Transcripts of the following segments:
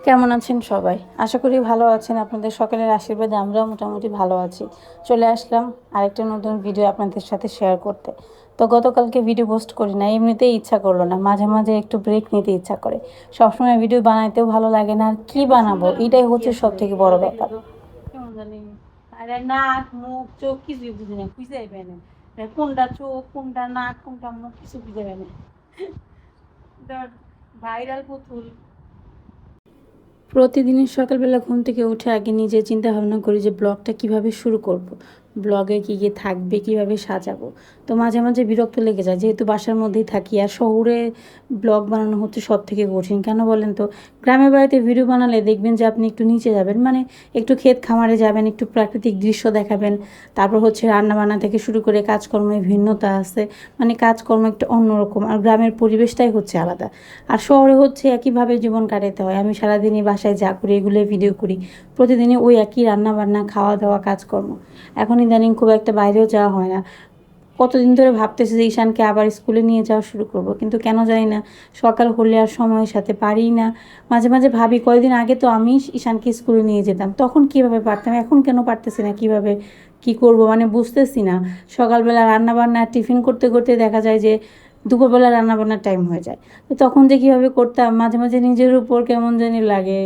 কেমন আছেন সবাই? আশা করি ভালো আছেন। আপনাদের সকলের আশীর্বাদে আমরাও মোটামুটি ভালো আছি। চলে আসলাম আরেকটা নতুন ভিডিও আপনাদের সাথে শেয়ার করতে। তো গতকালকে ভিডিও পোস্ট করি না, এমনিতেই ইচ্ছা করলো না। মাঝে মাঝে একটু ব্রেক নিতে ইচ্ছা করে। সবসময় ভিডিও বানাইতেও ভালো লাগে না, আর কি বানাবো এটাই হচ্ছে সবথেকে বড় ব্যাপার। কেমন জানি আরে নাক মুখ চোখ কিছুই বুঝি না, বুঝাই পাই না কোনটা চোখ কোনটা নাক কোনটা মুখ কিছু বুঝে পাই না। ভাইরাল পুতুল। প্রতিদিনই সকালবেলা ঘুম থেকে উঠে আগে নিজে চিন্তা ভাবনা করি যে ব্লগটা কিভাবে শুরু করব। ব্লগে কী কী থাকবে, কিভাবে সাজাবো। তো মাঝে মাঝে বিরক্ত লেগে যায়, যেহেতু বাসার মধ্যেই থাকি আর শহরে ব্লগ বানানো হচ্ছে সব থেকে কঠিন। কেন বলেন তো? গ্রামের বাড়িতে ভিডিও বানালে দেখবেন যে আপনি একটু নিচে যাবেন, মানে একটু ক্ষেত খামারে যাবেন, একটু প্রাকৃতিক দৃশ্য দেখাবেন। তারপর হচ্ছে রান্নাবান্না থেকে শুরু করে কাজকর্মের ভিন্নতা আছে, মানে কাজকর্ম একটু অন্যরকম, আর গ্রামের পরিবেশটাই হচ্ছে আলাদা। আর শহরে হচ্ছে একইভাবে জীবন কাটাতে হয়। আমি সারাদিনই বাসায় যা করি এগুলো ভিডিও করি, প্রতিদিনই ওই একই রান্না বান্না খাওয়া দাওয়া কাজকর্ম। এখন ইদানিং খুব একটা বাইরেও যাওয়া হয় না। কতদিন ধরে ভাবতেছি যে ঈশানকে আবার স্কুলে নিয়ে যাওয়া শুরু করব, কিন্তু কেন জানি না সকাল হলে আর সময়ের সাথে পারি না। মাঝে মাঝে ভাবি কয়েকদিন আগে তো আমি ঈশানকে স্কুলে নিয়ে যেতাম, তখন কিভাবে পারতাম, এখন কেন পারতেছি না, কিভাবে কি করব মানে বুঝতেছি না। সকালবেলা রান্না বান্না টিফিন করতে করতে দেখা যায় যে দুপুরবেলা রান্নাবান্নার টাইম হয়ে যায়। তো তখন যে কীভাবে করতাম মাঝে মাঝে নিজের উপর কেমন জানি লাগে।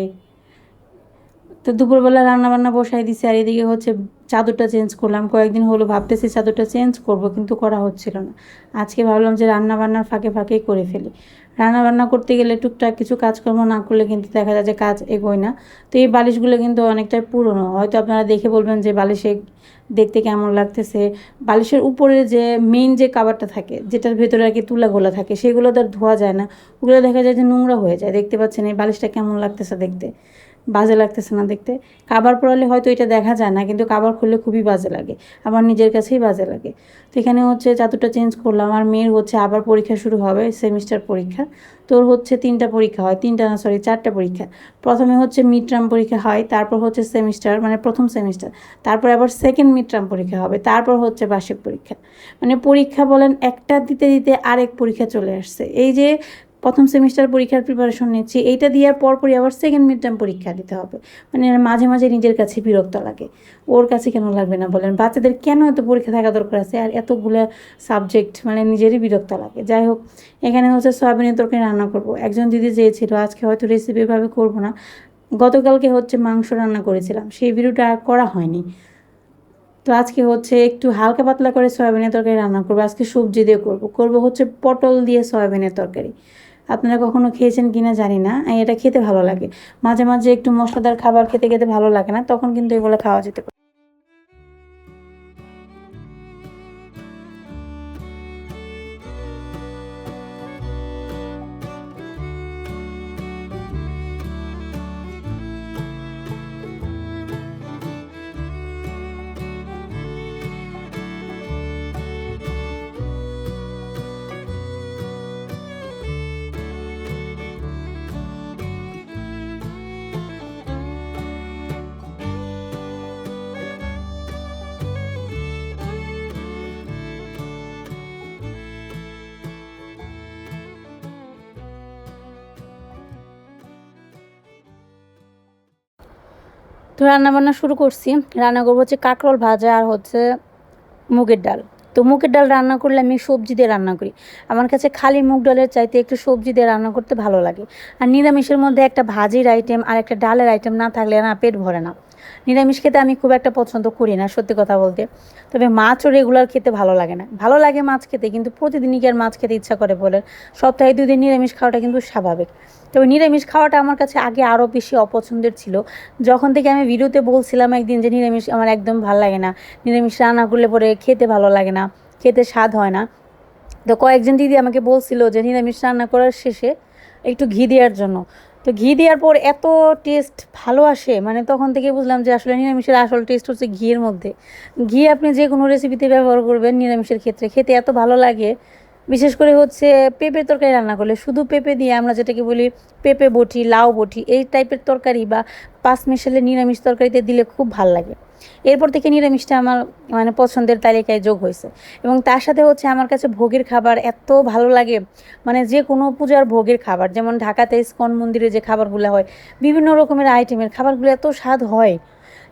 তো দুপুরবেলা রান্নাবান্না বসাই দিছি, আর এদিকে হচ্ছে চাদরটা চেঞ্জ করলাম। কয়েকদিন হলো ভাবতেছি চাদরটা চেঞ্জ করব, কিন্তু করা হচ্ছিল না। আজকে ভাবলাম যে রান্নাবান্নার ফাঁকে ফাঁকেই করে ফেলি। রান্নাবান্না করতে গেলে টুকটাক কিছু কাজকর্ম না করলে কিন্তু দেখা যায় যে কাজ এগোয় না। তো এই বালিশগুলো কিন্তু অনেকটাই পুরনো, হয়তো আপনারা দেখে বলবেন যে বালিশে দেখতে কেমন লাগতেছে। বালিশের উপরে যে মেইন যে কাভারটা থাকে, যেটার ভেতরে আর কি তুলাগুলো থাকে, সেগুলো তো আর ধোয়া যায় না। ওগুলো দেখা যায় যে নোংরা হয়ে যায়। দেখতে পাচ্ছেন এই বালিশটা কেমন লাগতেছে দেখতে, বাজে লাগতেছে না দেখতে? কাভার পরালে হয়তো এটা দেখা যায় না, কিন্তু কাভার খুললে খুবই বাজে লাগে, আমার নিজের কাছেই বাজে লাগে। তো এখানে হচ্ছে চাদরটা চেঞ্জ করলাম। আমার মেয়ের হচ্ছে আবার পরীক্ষা শুরু হবে, সেমিস্টার পরীক্ষা। তোর হচ্ছে 3টা পরীক্ষা হয়, 3টা না সরি 4টা পরীক্ষা। প্রথমে হচ্ছে মিড টার্ম পরীক্ষা হয়, তারপর হচ্ছে সেমিস্টার মানে প্রথম সেমিস্টার, তারপর আবার সেকেন্ড মিড টার্ম পরীক্ষা হবে, তারপর হচ্ছে বার্ষিক পরীক্ষা। মানে পরীক্ষা বলেন একটা দিতে দিতে আরেক পরীক্ষা চলে আসছে। এই যে প্রথম সেমিস্টার পরীক্ষার প্রিপারেশন নিচ্ছি, এইটা দেওয়ার পরপরই আবার সেকেন্ড মিড টার্ম পরীক্ষা দিতে হবে। মানে মাঝে মাঝে নিজের কাছে বিরক্ত লাগে। ওর কাছে কেন লাগবে না বলেন? বাচ্চাদের কেন এত পরীক্ষা থাকা দরকার আছে, আর এতগুলো সাবজেক্ট, মানে নিজেরই বিরক্ত লাগে। যাই হোক, এখানে হচ্ছে সয়াবিনের তরকারি রান্না করব। একজন দিদি চেয়েছিল, আজকে হয়তো রেসিপি এভাবে করবো না। গতকালকে হচ্ছে মাংস রান্না করেছিলাম, সেই ভিডিওটা আর করা হয়নি। তো আজকে হচ্ছে একটু হালকা পাতলা করে সয়াবিনের তরকারি রান্না করবো। আজকে সবজি দিয়ে করবো হচ্ছে পটল দিয়ে সয়াবিনের তরকারি। আপনারা কখনো খেয়েছেন কিনা জানি না, এটা খেতে ভালো লাগে। মাঝে মাঝে একটু মশলাদার খাবার খেতে খেতে ভালো লাগে না, তখন কিন্তু এগুলো খাওয়া যেতে পারে। তো রান্নাবান্না শুরু করছি। রান্না করবো হচ্ছে কাঁকরোল ভাজা আর হচ্ছে মুগের ডাল। তো মুগের ডাল রান্না করলে আমি সবজি দিয়ে রান্না করি। আমার কাছে খালি মুগ ডালের চাইতে একটু সবজি দিয়ে রান্না করতে ভালো লাগে। আর নিরামিষের মধ্যে একটা ভাজির আইটেম আর একটা ডালের আইটেম না থাকলে না পেট ভরে না। নিরামিষ খেতে আমি খুব একটা পছন্দ করি না, সত্যি কথা বলতে। তবে মাছও রেগুলার খেতে ভালো লাগে না। ভালো লাগে মাছ খেতে, কিন্তু প্রতিদিনই কি আর মাছ খেতে ইচ্ছা করে বলেন? সপ্তাহে 2 দিন নিরামিষ খাওয়াটা কিন্তু স্বাভাবিক। তবে নিরামিষ খাওয়াটা আমার কাছে আগে আরও বেশি অপছন্দের ছিল। যখন থেকে আমি ভিডিওতে বলছিলাম একদিন যে নিরামিষ আমার একদম ভালো লাগে না, নিরামিষ রান্না করলে পরে খেতে ভালো লাগে না, খেতে স্বাদ হয় না। তো কয়েকজন দিদি আমাকে বলছিল যে নিরামিষ রান্না করার শেষে একটু ঘি দেওয়ার জন্য। তো ঘি দেওয়ার পর এত টেস্ট ভালো আসে, মানে তখন থেকে বুঝলাম যে আসলে নিরামিষের আসল টেস্ট হচ্ছে ঘিয়ের মধ্যে। ঘি আপনি যে কোনো রেসিপিতে ব্যবহার করবেন নিরামিষের ক্ষেত্রে, খেতে এত ভালো লাগে। বিশেষ করে হচ্ছে পেঁপের তরকারি রান্না করলে, শুধু পেঁপে দিয়ে আমরা যেটাকে বলি পেঁপে বটি, লাউ বটি, এই টাইপের তরকারি বা পাঁচমিশালি নিরামিষ তরকারিতে দিলে খুব ভাল লাগে। এরপর থেকে নিরামিষটা আমার মানে পছন্দের তালিকায় যোগ হয়েছে। এবং তার সাথে হচ্ছে আমার কাছে ভোগের খাবার এত ভালো লাগে, মানে যে কোনো পূজার ভোগের খাবার, যেমন ঢাকাতে ইস্কন মন্দিরে যে খাবারগুলো হয়, বিভিন্ন রকমের আইটেমের খাবারগুলো এত স্বাদ হয়।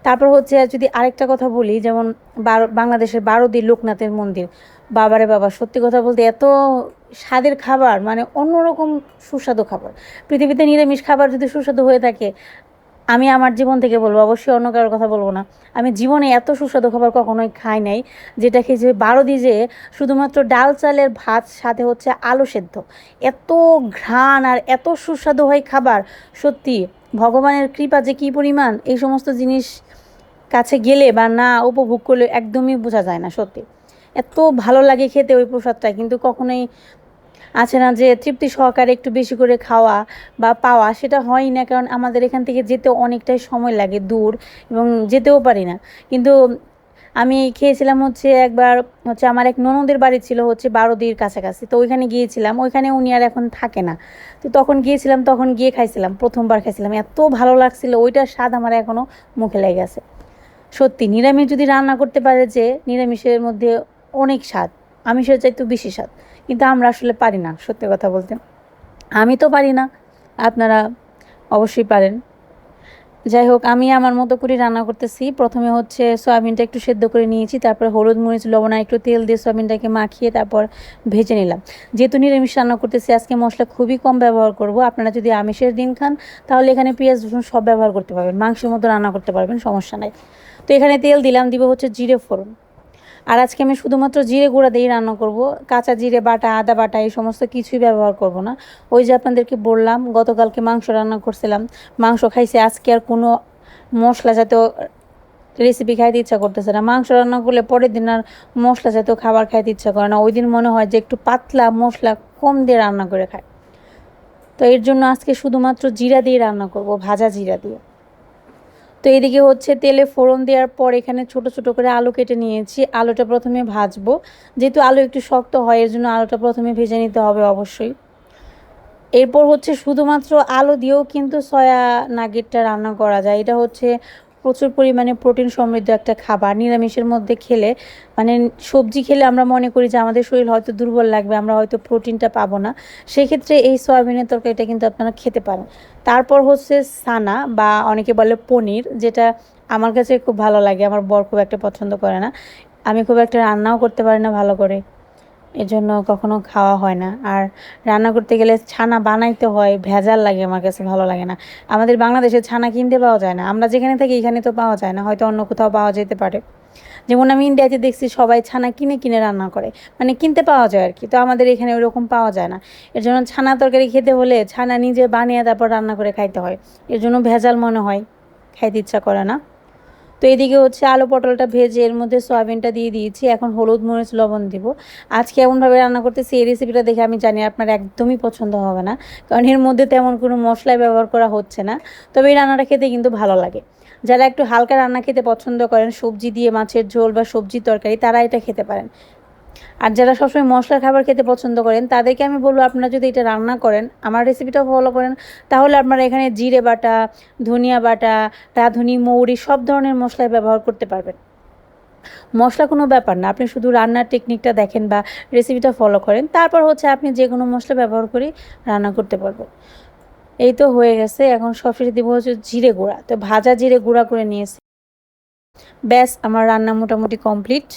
তারপর হচ্ছে যদি আরেকটা কথা বলি, যেমন বাংলাদেশের বারোদি লোকনাথের মন্দির, বাবারে বাবা, সত্যি কথা বলতে এত স্বাদের খাবার, মানে অন্যরকম সুস্বাদু খাবার। পৃথিবীতে নিরামিষ খাবার যদি সুস্বাদু হয়ে থাকে, আমি আমার জীবন থেকে বলবো, অবশ্যই অন্য কারোর কথা বলবো না, আমি জীবনে এত সুস্বাদু খাবার কখনোই খাই নাই। যেটা খেয়েছি বারোদি, যে শুধুমাত্র ডাল চালের ভাত সাথে হচ্ছে আলু সেদ্ধ, এত ঘ্রাণ আর এত সুস্বাদু হয় খাবার। সত্যি ভগবানের কৃপা যে কী পরিমাণ, এই সমস্ত জিনিস কাছে গেলে বা না উপভোগ করলে একদমই বোঝা যায় না। সত্যি এত ভালো লাগে খেতে ওই প্রসাদটা, কিন্তু কখনোই আছে না যে তৃপ্তি সহকারে একটু বেশি করে খাওয়া বা পাওয়া, সেটা হয় না, কারণ আমাদের এখান থেকে যেতে অনেকটাই সময় লাগে, দূর, এবং যেতেও পারি না। কিন্তু আমি খেয়েছিলাম হচ্ছে একবার, হচ্ছে আমার এক ননদের বাড়ি ছিল হচ্ছে বারোদির কাছাকাছি, তো ওইখানে গিয়েছিলাম, ওইখানে উনি আর এখন থাকে না। তো তখন গিয়েছিলাম, তখন গিয়ে খাইছিলাম, প্রথমবার খাইছিলাম, এত ভালো লাগছিল, ওইটার স্বাদ আমার এখনও মুখে লেগে গেছে। সত্যি নিরামিষ যদি রান্না করতে পারে, যে নিরামিষের মধ্যে অনেক স্বাদ, আমিষের চাইতেও বেশি স্বাদ, কিন্তু আমরা আসলে পারি না, সত্যি কথা বলতে। আমি তো পারি না, আপনারা অবশ্যই পারেন। যাই হোক, আমি আমার মতো করে রান্না করতেছি। প্রথমে হচ্ছে সয়াবিনটা একটু সেদ্ধ করে নিয়েছি, তারপর হলুদ মরিচ লবণ আর একটু তেল দিয়ে সয়াবিনটাকে মাখিয়ে তারপর ভেজে নিলাম। যেহেতু নিরামিষ রান্না করতেছি, আজকে মশলা খুবই কম ব্যবহার করব। আপনারা যদি আমিষের দিন খান, তাহলে এখানে পেঁয়াজ রসুন সব ব্যবহার করতে পারবেন, মাংসের মতো রান্না করতে পারবেন, সমস্যা নাই। তো এখানে তেল দিলাম, দিব হচ্ছে জিরে ফোড়ন। আর আজকে আমি শুধুমাত্র জিরে গুঁড়া দিয়েই রান্না করব, কাঁচা জিরে বাটা, আদা বাটা এই সমস্ত কিছুই ব্যবহার করব না। ওই যে আপনাদেরকে বললাম, গতকালকে মাংস রান্না করছিলাম, মাংস খাইছে, আজকে আর কোনো মশলা জাতীয় রেসিপি খাইতে ইচ্ছা করতেছে না। মাংস রান্না করলে পরের দিন আর মশলা জাতীয় খাবার খাইতে ইচ্ছা করে না, ওই দিন মনে হয় যে একটু পাতলা মশলা কম দিয়ে রান্না করে খায়। তো এর জন্য আজকে শুধুমাত্র জিরা দিয়ে রান্না করব, ভাজা জিরা দিয়ে। তো এদিকে হচ্ছে তেলে ফোড়ন দেওয়ার পর এখানে ছোট ছোট করে আলু কেটে নিয়েছি, আলুটা প্রথমে ভাজবো। যেহেতু আলু একটু শক্ত হয়, এর জন্য আলুটা প্রথমে ভেজে নিতে হবে অবশ্যই। এরপর হচ্ছে শুধুমাত্র আলু দিয়েও কিন্তু সয়া নাগেটটা রান্না করা যায়। এটা হচ্ছে প্রচুর পরিমাণে প্রোটিন সমৃদ্ধ একটা খাবার। নিরামিষের মধ্যে খেলে, মানে সবজি খেলে আমরা মনে করি যে আমাদের শরীর হয়তো দুর্বল লাগবে, আমরা হয়তো প্রোটিনটা পাবো না, সেক্ষেত্রে এই সয়াবিনের তরকারিটা কিন্তু আপনারা খেতে পারেন। তারপর হচ্ছে সানা বা অনেকে বলে পনির, যেটা আমার কাছে খুব ভালো লাগে, আমার বর খুব একটা পছন্দ করে না, আমি খুব একটা রান্নাও করতে পারি না ভালো করে, এজন্য কখনো খাওয়া হয় না। আর রান্না করতে গেলে ছানা বানাইতে হয়, ভেজাল লাগে, আমার কাছে ভালো লাগে না। আমাদের বাংলাদেশে ছানা কিনতে পাওয়া যায় না, আমরা যেখানে থাকি এখানে তো পাওয়া যায় না, হয়তো অন্য কোথাও পাওয়া যেতে পারে। যেমন আমি ইন্ডিয়াতে দেখছি সবাই ছানা কিনে কিনে রান্না করে, মানে কিনতে পাওয়া যায় আর কি, তো আমাদের এখানে ওইরকম পাওয়া যায় না। এর জন্য ছানা তরকারি খেতে হলে ছানা নিজে বানিয়ে তারপর রান্না করে খাইতে হয়, এর জন্য ভেজাল মনে হয়, খাইতে ইচ্ছা করে না। তো এদিকে হচ্ছে আলু পটলটা ভেজে এর মধ্যে সয়াবিনটা দিয়ে দিয়েছি, এখন হলুদ মরিচ লবণ দিব। আজকে এমনভাবে রান্না করতেছি, এই রেসিপিটা দেখে আমি জানি আপনার একদমই পছন্দ হবে না, কারণ এর মধ্যে তেমন কোনো মশলাই ব্যবহার করা হচ্ছে না। তবে এই রান্নাটা খেতে কিন্তু ভালো লাগে। যারা একটু হালকা রান্না খেতে পছন্দ করেন, সবজি দিয়ে মাছের ঝোল বা সবজির তরকারি, তারা এটা খেতে পারেন। আর যারা সবসময় মশলার খাবার খেতে পছন্দ করেন, তাদেরকে আমি বলবো, আপনারা যদি এটা রান্না করেন, আমার রেসিপিটা ফলো করেন, তাহলে আপনারা এখানে জিরে বাটা, ধনিয়া বাটা, রাঁধুনি, মৌরি সব ধরনের মশলা ব্যবহার করতে পারবেন। মশলা কোনো ব্যাপার না, আপনি শুধু রান্নার টেকনিকটা দেখেন বা রেসিপিটা ফলো করেন, তারপর হচ্ছে আপনি যে কোনো মশলা ব্যবহার করে রান্না করতে পারবেন। এই তো হয়ে গেছে, এখন সবশেষে দিব হচ্ছে জিরে গুঁড়া। তো ভাজা জিরে গুঁড়া করে নিয়েছি, ব্যাস আমার রান্না মোটামুটি কমপ্লিট।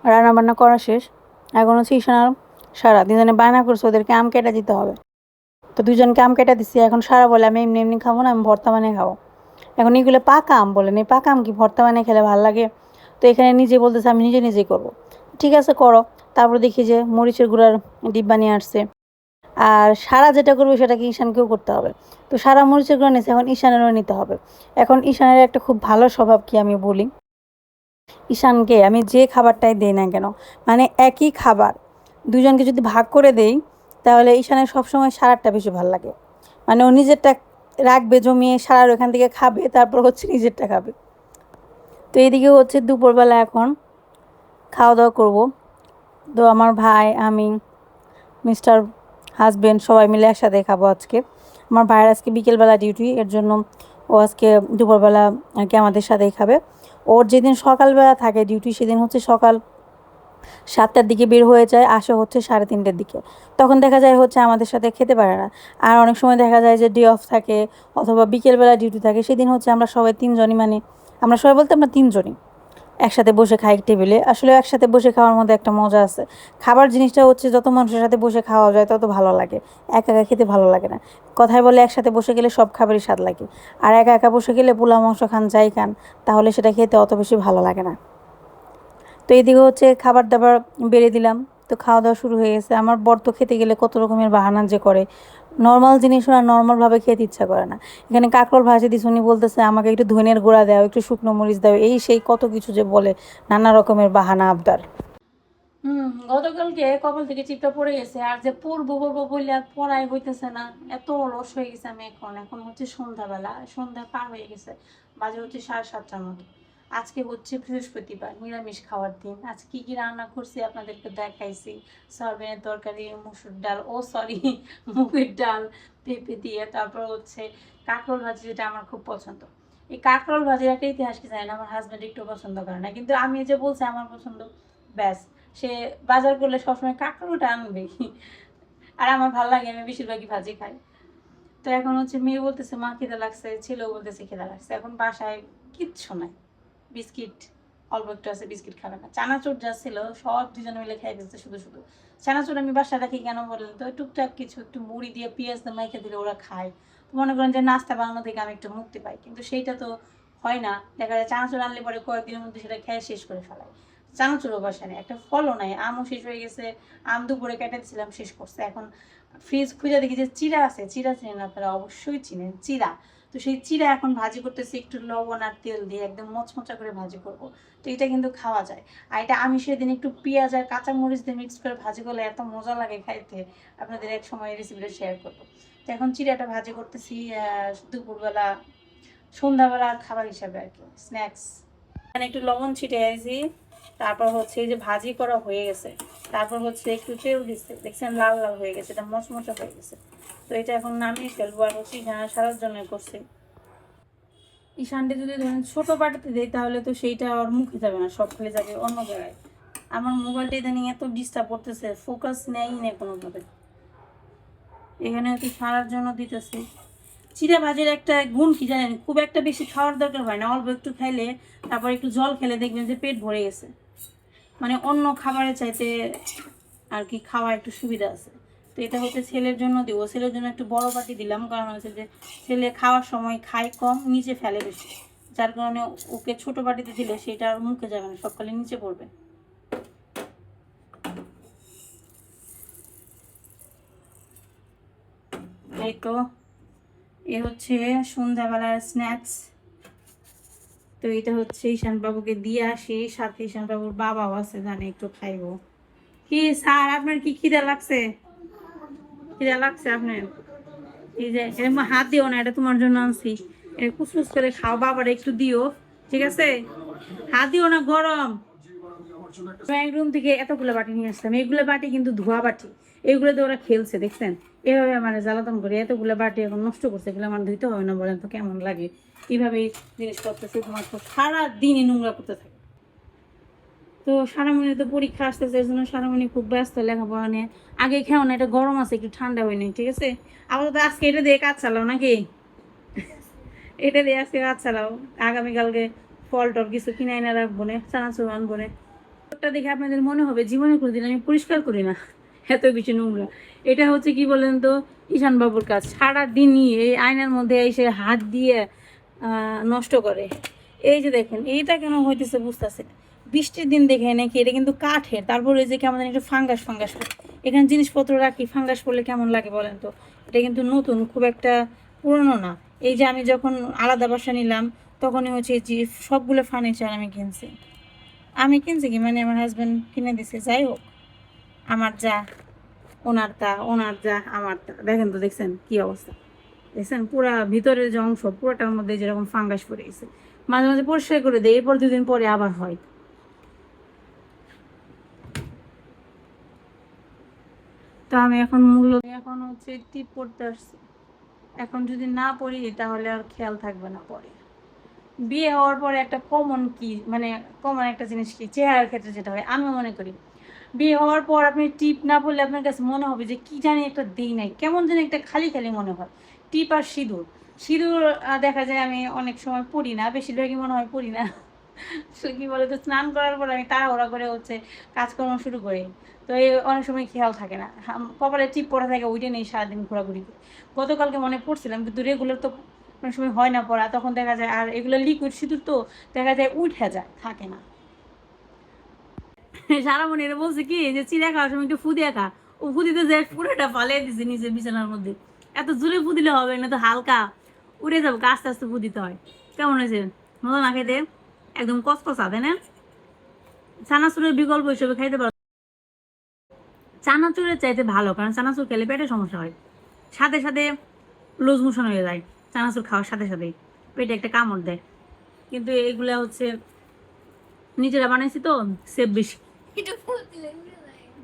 রান্না বান্না করা শেষ, এখন হচ্ছে ঈশান আর সারা দুজনে বায়না করছে ওদেরকে আম কেটে দিতে হবে। তো দুজনকে আম কেটে দিচ্ছি। এখন সারা বলে আমি এমনি এমনি খাবো না, আমি ভর্তা বানিয়ে খাবো। এখন এগুলো পাকা আম বলেন, এই পাকা আম কি ভর্তা বানিয়ে খেলে ভালো লাগে? তো এখানে নিজে বলতেছে আমি নিজে নিজেই করবো। ঠিক আছে করো। তারপর দেখি যে মরিচের গুঁড়ার ডিব্বা নিয়ে আসছে। আর সারা যেটা করবে সেটাকে ঈশানকেও করতে হবে। তো সারা মরিচের গুঁড়া নিয়েছে, এখন ঈশানেরও নিতে হবে। এখন ঈশানের একটা খুব ভালো স্বভাব কি আমি বলি, ঈশানকে আমি যে খাবারটাই দেই না কেন, মানে একই খাবার দুজনকে যদি ভাগ করে দেই তাহলে ঈশানের সবসময় সারারটা বেশি ভালো লাগে। মানে ও নিজেরটা রাখবে জমিয়ে, সারার ওখান থেকে খাবে, তারপর হচ্ছে নিজেরটা খাবে। তো এইদিকে হচ্ছে দুপুরবেলা এখন খাওয়া দাওয়া করবো। তো আমার ভাই, আমি, মিস্টার হাজবেন্ড সবাই মিলে একসাথে খাবো আজকে। আমার ভাইয়ের আজকে বিকেলবেলা ডিউটি, এর জন্য ও আজকে দুপুরবেলা আর কি আমাদের সাথেই খাবে। ওর যেদিন সকালবেলা থাকে ডিউটি সেদিন হচ্ছে সকাল 7টার দিকে বের হয়ে যায়, আসে হচ্ছে 3:30টার দিকে। তখন দেখা যায় হচ্ছে আমাদের সাথে খেতে পারে না। আর অনেক সময় দেখা যায় যে ডে অফ থাকে অথবা বিকেলবেলা ডিউটি থাকে, সেদিন হচ্ছে আমরা সবাই তিনজনই, মানে আমরা সবাই বলতে আমরা তিনজনই একসাথে বসে খাই টেবিলে। আসলে একসাথে বসে খাওয়ার মধ্যে একটা মজা আছে। খাবার জিনিসটা হচ্ছে যত মানুষের সাথে বসে খাওয়া যায় তত ভালো লাগে, একা একা খেতে ভালো লাগে না। কথায় বলে একসাথে বসে গেলে সব খাবারই স্বাদ লাগে, আর একা একা বসে গেলে পোলাও মাংস খান যাই খান তাহলে সেটা খেতে অত বেশি ভালো লাগে না। তো এইদিকে হচ্ছে খাবার দাবার বেড়ে দিলাম। তো খাওয়া দাওয়া শুরু হয়ে গেছে। আমার বর তো খেতে গেলে কত রকমের বাহানা যে করে, নর্মাল জিনিস ওরা নর্মালভাবে খেতে ইচ্ছা করে না। এখানে কাঁকরোল ভাজি দিস, উনি বলতেছে আমাকে একটু ধনিয়ার গুঁড়া দাও, একটু শুকনো মরিচ দাও, এই সেই কত কিছু যে বলে, নানা রকমের বাহানা আবদার। গতকালকে কপাল থেকে চিপটা পড়ে গেছে, আর যে পড়বো পড়বো বললে আর পড়াই হইতেছে না, এত অলস হয়ে গেছে আমি। এখন হচ্ছে সন্ধ্যাবেলা, সন্ধ্যা পার হয়ে গেছে, বাজে হচ্ছে 7:30টার মতো। আজকে হচ্ছে বৃহস্পতিবার, নিরামিষ খাওয়ার দিন। আজকে কি কি রান্না করছি আপনাদেরকে দেখাইছি। সয়াবিনের তরকারি, মুসুর ডাল, ও সরি মুগের ডাল, পেঁপে দিয়ে, তারপর হচ্ছে কাঁকরোল ভাজি, যেটা আমার খুব পছন্দ। এই কাঁকরোল ভাজির একটা ইতিহাস কি জানি না, আমার হাজব্যান্ড একটু পছন্দ করে না, কিন্তু আমি যে বলছি আমার পছন্দ, ব্যাস সে বাজার করলে সবসময় কাঁকরোলটা আনবে। আর আমার ভালো লাগে, আমি বেশিরভাগই ভাজি খাই। তো এখন হচ্ছে মেয়ে বলতেছে মা খিদে লাগছে, ছেলেও বলতেছে খিদে লাগছে। এখন বাসায় কিচ্ছু নাই, বিস্কিট অল্প একটু আছে, বিস্কিট খাবে না। চানাচুর যা ছিল সব দুজনে মিলে খেয়ে ফেলছে শুধু শুধু। চানাচুর আমি বাসায় রাখি কেন বললেন তো, টুকটাক কিছু একটু মুড়ি দিয়ে পেঁয়াজ দিয়ে মাইখে দিলে ওরা খায়। তো মনে করেন যে নাস্তা বানানো থেকে আমি একটু মুক্তি পাই, কিন্তু সেইটা তো হয় না। দেখা যায় চানাচুর আনলে পরে কয়েকদিনের মধ্যে সেটা খেয়ে শেষ করে ফেলায়। চানাচুরও বাসায় নেই, একটা ফলও নাই, আমও শেষ হয়ে গেছে। আম দুপুরে কেটে দিয়েছিলাম, শেষ করছে। এখন ফ্রিজ খুঁজে দেখি যে চিড়া আছে, চিড়া চিনেন আপনারা, অবশ্যই চিনেন চিড়া। তো সেই চিড়া এখন ভাজি করতেছি একটু লবণ আর তেল দিয়ে, একদম মচমচা করে ভাজি করব। তো এটা কিন্তু খাওয়া যায়। আর এটা আমি সেদিন একটু পেঁয়াজ আর কাঁচামরিচ দিয়ে মিক্স করে ভাজি করলে এত মজা লাগে খাইতে, আপনাদের এক সময় এই রেসিপিটা শেয়ার করবো। তো এখন চিড়াটা ভাজি করতেছি দুপুরবেলা, সন্ধ্যাবেলা খাবার হিসাবে আর কি, স্ন্যাক্স। এখানে একটু লবণ ছিটে আইছি। তারপর হচ্ছে এই যে ভাজি করা হয়ে গেছে, তারপর হচ্ছে একটু তেল দিচ্ছে, দেখছেন লাল লাল হয়ে গেছে, এটা মচমচা হয়ে গেছে। তো এটা এখন নামিয়ে ফেলবো। আর হচ্ছে সারার জন্য করছি। ঈশানটা যদি ধরেন ছোটো বাটিতে দিই তাহলে তো সেইটা ওর মুখে যাবে না, সব ফেলে যাবে অন্য জায়গায়। আমার মোবাইলটা ইদানিং এত ডিস্টার্ব করতেছে, ফোকাস নেয়ই নেই কোনোভাবে। এখানে হচ্ছে সারার জন্য দিতেছি। চিড়া ভাজির একটা গুণ কি জানেন, খুব একটা বেশি খাওয়ার দরকার হয় না, অল্প একটু খাইলে, তারপর একটু জল খেলে দেখবেন যে পেট ভরে গেছে। মানে অন্য খাবারের চাইতে আর কি খাওয়া একটু সুবিধা আছে। তো এটা হচ্ছে ছেলের জন্য দিব, ছেলের জন্য একটু বড় বাটি দিলাম, কারণ হচ্ছে যে ছেলে খাওয়ার সময় খায় কম, নিচে ফেলে বেশি, যার কারণে ওকে ছোট বাটিতে দিলে সেটা আর মুখে যাবে না, সবকালে নিচে পড়বে। এই তো এ হচ্ছে সন্ধ্যাবেলার স্ন্যাক্স। তো এটা হচ্ছে ঈশান বাবুকে দিয়ে আসি, সাথে ঈশান বাবুর বাবাও আছে, জানে একটু খাইবো। কি স্যার আপনার কি খিদে লাগছে? খিদে লাগছে আপনার? এই যে এরকম হাত দিও না, এটা তোমার জন্য আনছি। এটা কুচকুচ করে খাও, বাবার একটু দিও, ঠিক আছে? হাত দিও না, গরম। এক রুম থেকে এতগুলো বাটি নিয়ে আসলাম, এইগুলো বাটি কিন্তু ধোয়া বাটি, এইগুলোতে ওরা খেলছে দেখছেন। এভাবে আমার জ্বালাতন করে এতগুলো বাটি এখন নষ্ট করছে, এগুলো আমার ধুইতে হবে না, বলেন তো কেমন লাগে? এইভাবে জিনিসপত্র শুধুমাত্র সারাদিনই নোংরা করতে থাকে। তো সারামণি তো পরীক্ষা আসতেছে, এর জন্য সারামণি খুব ব্যস্ত লেখাপড়া নিয়ে। আগে খেও না, এটা গরম আছে, একটু ঠান্ডা হয়নি, ঠিক আছে? আপাতত আজকে এটা দিয়ে কাজ চালাও নাকি? এটা দিয়ে আজকে কাজ চালাও, আগামীকালকে ফল টল কিছু কিনে এনে রাখবো না, চানাচুর আনবো না। ওটা দেখে আপনাদের মনে হবে জীবনে কোনোদিন আমি পরিষ্কার করি না, এত বেশি নোংরা। এটা হচ্ছে কি বলেন তো, ঈশান বাবুর কাজ। সারাদিনই এই আয়নার মধ্যে এসে হাত দিয়ে নষ্ট করে। এই যে দেখেন এইটা কেন হইতেছে বুঝতেছে না। বৃষ্টির দিন দেখে নাকি এটা কিন্তু কাঠের, তারপরে যে কেমন জানি একটু ফাঙ্গাস ফাঙ্গাস পড়ে। এখানে জিনিসপত্র রাখি, ফাঙ্গাস পড়লে কেমন লাগে বলেন তো। এটা কিন্তু নতুন, খুব একটা পুরনো না। এই যে আমি যখন আলাদা বাসা নিলাম তখনই হচ্ছে যে সবগুলো ফার্নিচার আমি কিনছি কি মানে আমার হাজব্যান্ড কিনে দিছে। যাই হোক, আমার যা ওনার যা আমার তা, দেখেন তো, দেখছেন কি অবস্থা, দেখছেন পুরা ভিতরের যে অংশ পুরোটার মধ্যে যেরকম ফাঙ্গাস পড়ে গেছে। মাঝে মাঝে পরিষ্কার করে দেয়, এরপর 2 দিন পরে আবার হয়। তো আমি এখন হচ্ছে টিপ পড়তে আসছি। এখন যদি না পড়ি তাহলে আর খেয়াল থাকবে না পরে। বিয়ে হওয়ার পরে একটা কমন কি মানে কমন একটা জিনিস কি চেহারার ক্ষেত্রে যেটা হয় আমি মনে করি, বিয়ে হওয়ার পর আপনি টিপ না পড়লে আপনার কাছে মনে হবে যে কি জানি একটা দিই নাই, কেমন জানি একটা খালি খালি মনে হয়। টিপ আর সিঁদুর, সিঁদুর দেখা যায় আমি অনেক সময় পড়ি না, বেশিরভাগই মনে হয় পড়ি না। কি বলে তো, স্নান করার পর আমি তাড়াহুড়া করে হচ্ছে কাজকর্ম শুরু করি। তো এই অনেক সময় খেয়াল থাকে না, কপালে টিপ পড়া থাকে, ওইটা নেই, সারাদিন ঘোরাঘুরি করি। গতকালকে মনে পড়ছিলাম কিন্তু রেগুলার তো অনেক সময় হয় না পড়া, তখন দেখা যায় আর এগুলো লিকুইড সিঁদুর তো দেখা যায় উঠে যায়, থাকে না। সারা মনে এরা বলছে কি যে চিড়া খাওয়ার সময় একটু ফুদিয়া খা, ও ফুদিতে যায় পুরোটা ফালিয়ে দিছে নিচে বিছানার মধ্যে। এত জোরে ফুদিলে হবে না, তো হালকা উড়ে যাবো, আস্তে আস্তে ফুদিতে হয়। কেমন হয়েছে, মজা না খেতে? একদম কসকসা, তাই না? চানাচুরের বিকল্প হিসেবে খাইতে পারো। চানাচুরের চাইতে ভালো, কারণ চানাচুর খেলে পেটে সমস্যা হয়, সাথে সাথে লুজ মোশন হয়ে যায় চানাচুর খাওয়ার সাথে সাথেই, পেটে একটা কামড় দেয়। কিন্তু এগুলা হচ্ছে নিজেরা বানাইছি তো সেফ বেশি।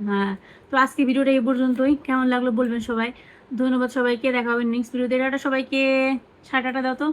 হ্যাঁ, তো আজকে ভিডিওটা এই পর্যন্তই। কেমন লাগলো বলবেন সবাই। ধন্যবাদ সবাইকে, দেখা হবে নেক্সট ভিডিওতে। টাটা সবাইকে, 8:30 দাও তো।